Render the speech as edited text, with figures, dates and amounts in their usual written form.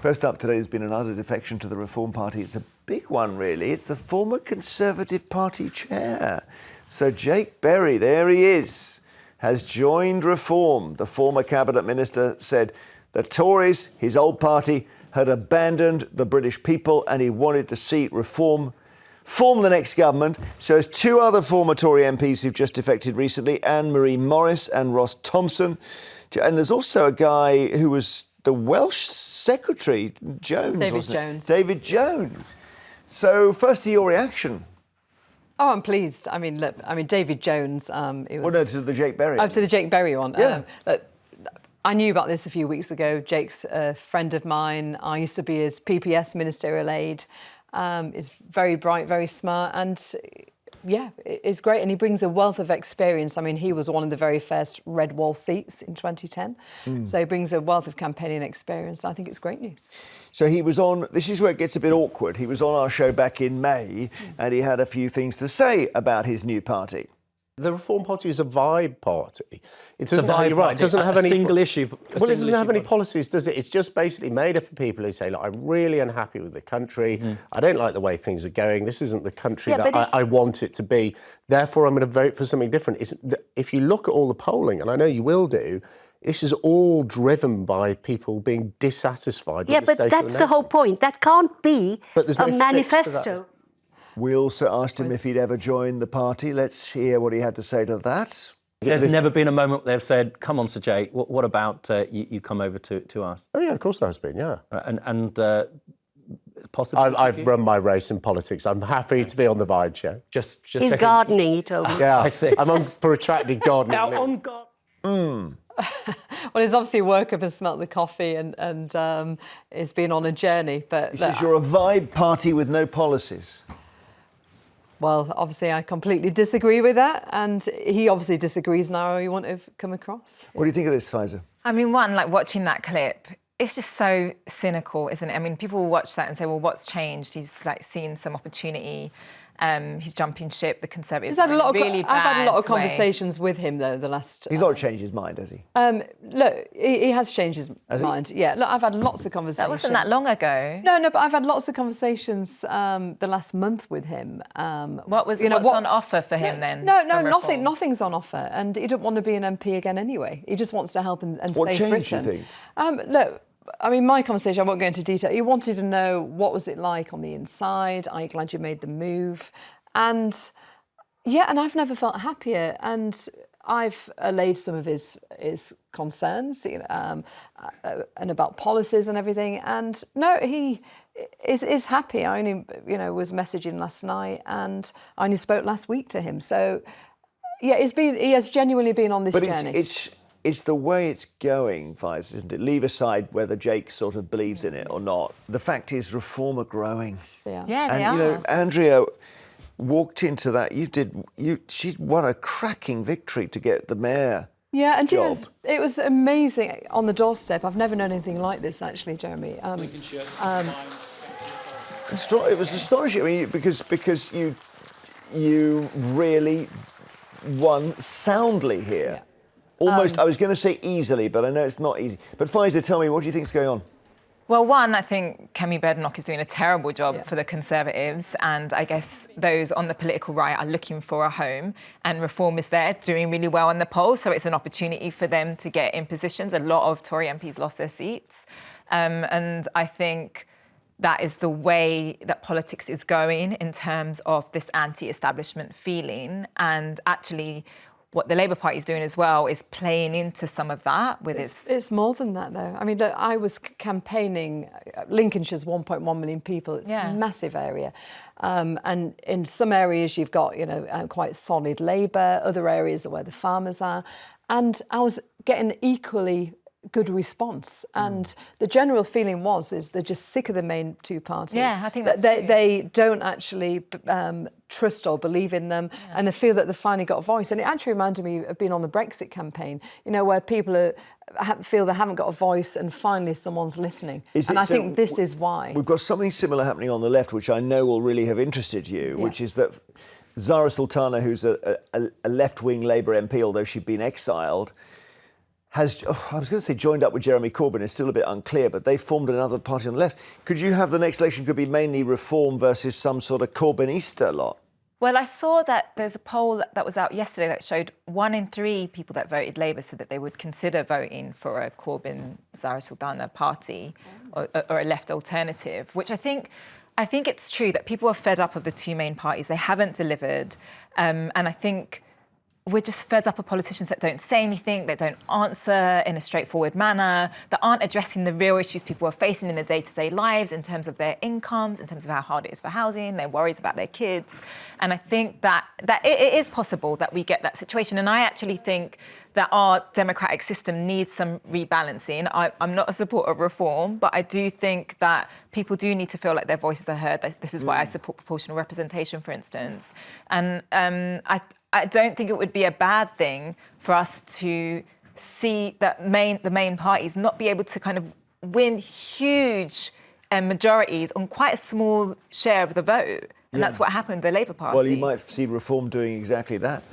First up today has been another defection to the Reform Party. It's a big one, really. It's the former Conservative Party chair. So Jake Berry, there he is, has joined Reform. The former Cabinet Minister said the Tories, his old party, had abandoned the British people and he wanted to see Reform form the next government. So there's two other former Tory MPs who've just defected recently, Anne-Marie Morris and Ross Thomson. And there's also a guy who was the Welsh Secretary, Jones, wasn't it? Jones. David Jones. So firstly, your reaction. Oh, I'm pleased. I mean, look, David Jones. It was, Well, no, to the Jake Berry. Oh, to the Jake Berry one. Yeah. Look, I knew about this a few weeks ago. Jake's a friend of mine. I used to be his PPS ministerial aide. Is very bright, very smart, and yeah, it's great. And he brings a wealth of experience. I mean, he was one of the very first red wall seats in 2010. So he brings a wealth of campaigning experience. I think it's great news. So he was on, this is where it gets a bit awkward. He was on our show back in May and he had a few things to say about his new party. The Reform Party is a vibe party. It doesn't, vibe you're right, party, it doesn't have any single issue. Well, it doesn't have any policies, does it? It's just basically made up of people who say, look, I'm really unhappy with the country. I don't like the way things are going. This isn't the country that I want it to be. Therefore, I'm going to vote for something different. If you look at all the polling, and I know you will do, this is all driven by people being dissatisfied with the state of the nation. Yeah, but that's the whole point. That can't be a manifesto. We also asked him if he'd ever joined the party. Let's hear what he had to say to that. There's never been a moment where they've said, come on, Sir Jake, what about you come over to us? Oh, yeah, of course there has been, yeah. And possibly... I've run my race in politics. I'm happy to be on the Vine show. Just He's gardening, he told me. Yeah, I see. I'm on protracted gardening. Now, on God. Well, he's obviously woke up and smelt the coffee and he's been on a journey. But He says you're a vibe party with no policies. Well, obviously, I completely disagree with that, and he obviously disagrees now. You want to come across. What do you think of this, Pfizer? I mean, like watching that clip, it's just so cynical, isn't it? I mean, people will watch that and say, well, what's changed? He's like seen some opportunity. He's jumping ship. The Conservatives I've had a lot of way. conversations with him, though, the last... He's not changed his mind, has he? Look, he has changed his mind. Yeah, look, I've had lots of conversations. That wasn't that long ago. No, but I've had lots of conversations the last month with him. What's on offer for him then? No, nothing's on offer. And he doesn't want to be an MP again anyway. He just wants to help and save Britain. What changed, do you think? Look, I mean, my conversation, I won't go into detail. He wanted to know what was it like on the inside. Are you glad you made the move? And yeah, and I've never felt happier. And I've allayed some of his concerns, and about policies and everything. And no, he is happy. I only, was messaging last night, and I only spoke last week to him. So yeah, he has genuinely been on this journey. But it's the way it's going, Vice, isn't it? Leave aside whether Jake sort of believes in it or not. The fact is, Reform are growing. Yeah, they are. Andrea walked into that. She won a cracking victory to get the mayor. Yeah, and job. It was amazing on the doorstep. I've never known anything like this, actually, Jeremy. It was astonishing. I mean, because you really won soundly here. Yeah. Almost, I was going to say easily, but I know it's not easy. But Pfizer, tell me, what do you think's going on? Well, one, I think Kemi Badenoch is doing a terrible job for the Conservatives, and I guess those on the political right are looking for a home, and Reform is there doing really well in the polls, so it's an opportunity for them to get in positions. A lot of Tory MPs lost their seats, and I think that is the way that politics is going in terms of this anti-establishment feeling, and actually what the Labour Party is doing as well is playing into some of that with It's more than that, though. I mean, look, I was campaigning. Lincolnshire's 1.1 million people. It's a massive area. And in some areas, you've got, quite solid Labour. Other areas are where the farmers are. And I was getting equally good response, and the general feeling is they're just sick of the main two parties. Yeah, I think that's they don't actually trust or believe in them, and they feel that they've finally got a voice. And it actually reminded me of being on the Brexit campaign, where people feel they haven't got a voice, and finally someone's listening. I think this is why. We've got something similar happening on the left, which I know will really have interested you, which is that Zara Sultana, who's a left-wing Labour MP, although she'd been exiled, has, I was going to say joined up with Jeremy Corbyn, it's still a bit unclear, but they formed another party on the left. Could you have the next election could be mainly Reform versus some sort of Corbynista lot? Well, I saw that there's a poll that was out yesterday that showed 1 in 3 people that voted Labour said that they would consider voting for a Corbyn-Zahra Saldana party or a left alternative, which I think it's true that people are fed up of the two main parties. They haven't delivered. And I think we're just fed up of politicians that don't say anything, that don't answer in a straightforward manner, that aren't addressing the real issues people are facing in their day-to-day lives in terms of their incomes, in terms of how hard it is for housing, their worries about their kids. And I think that it is possible that we get that situation. And I actually think that our democratic system needs some rebalancing. I'm not a supporter of reform, but I do think that people do need to feel like their voices are heard. This is why I support proportional representation, for instance. And I don't think it would be a bad thing for us to see that the main parties not be able to kind of win huge majorities on quite a small share of the vote. And that's what happened with the Labour Party. Well, you might see Reform doing exactly that.